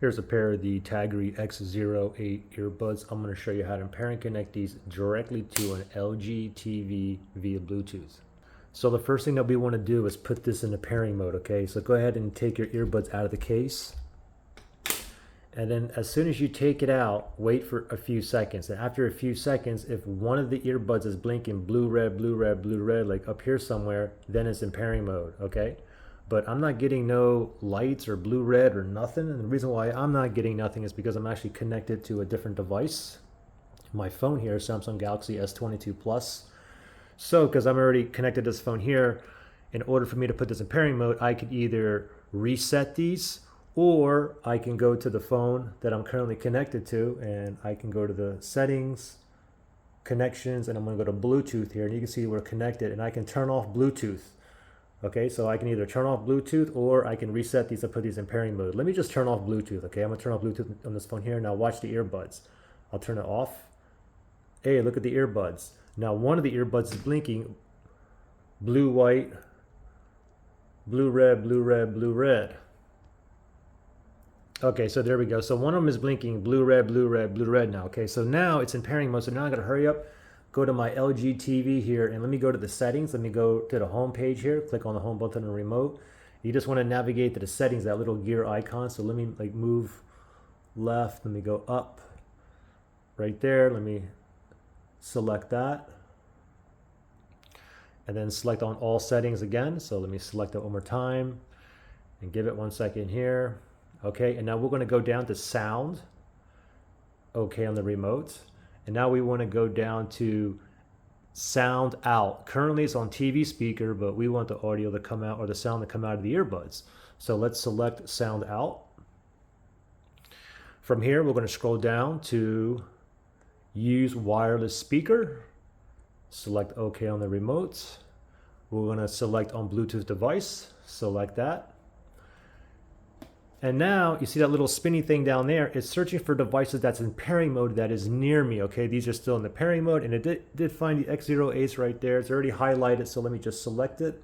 Here's a pair of the TAGRY X08 earbuds. I'm going to show you how to pair and connect these directly to an LG TV via Bluetooth. So the first thing that we want to do is put this in the pairing mode, okay? So go ahead and take your earbuds out of the case. And then as soon as you take it out, wait for a few seconds. And after a few seconds, if one of the earbuds is blinking blue, red, blue, red, blue, red, like up here somewhere, then it's in pairing mode, okay? But I'm not getting no lights or blue, red or nothing. And the reason why I'm not getting nothing is because I'm actually connected to a different device. My phone here, Samsung Galaxy S22 Plus. So because I'm already connected to this phone here, in order for me to put this in pairing mode, I could either reset these, or I can go to the phone that I'm currently connected to, and I can go to the settings, connections, and I'm going to go to Bluetooth here, and you can see we're connected, and I can turn off Bluetooth. Okay, so I can either turn off Bluetooth or I can reset these and put these in pairing mode. Let me just turn off Bluetooth. Okay, I'm gonna turn off Bluetooth on this phone here. Now watch the earbuds. I'll turn it off. Hey, look at the earbuds. Now one of the earbuds is blinking blue, white, blue, red, blue, red, blue, red. Okay, so there we go. So one of them is blinking blue, red, blue, red, blue, red now. Okay, so now it's in pairing mode. So now I gotta hurry up, go to my LG TV here, and let me go to the settings. Let me go to the home page here, click on the home button on the remote. You just want to navigate to the settings, that little gear icon. So let me like move left, let me go up right there. Let me select that. And then select on all settings again. So let me select it one more time and give it 1 second here. Okay, and now we're going to go down to sound. Okay, on the remote. And now we want to go down to sound out. Currently it's on TV speaker, but we want the audio to come out, or the sound to come out of the earbuds. So let's select sound out. From here, we're going to scroll down to use wireless speaker. Select OK on the remote. We're going to select on Bluetooth device. Select that. And now you see that little spinny thing down there. It's searching for devices that's in pairing mode that is near me. Okay, these are still in the pairing mode, and it did find the X08s right there. It's already highlighted, so let me just select it.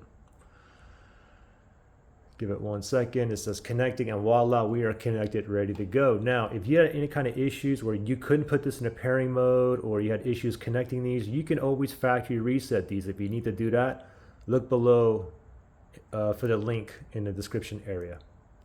Give it 1 second. It says connecting, and voila, we are connected, ready to go. Now, if you had any kind of issues where you couldn't put this in a pairing mode, or you had issues connecting these, you can always factory reset these. If you need to do that, look below for the link in the description area.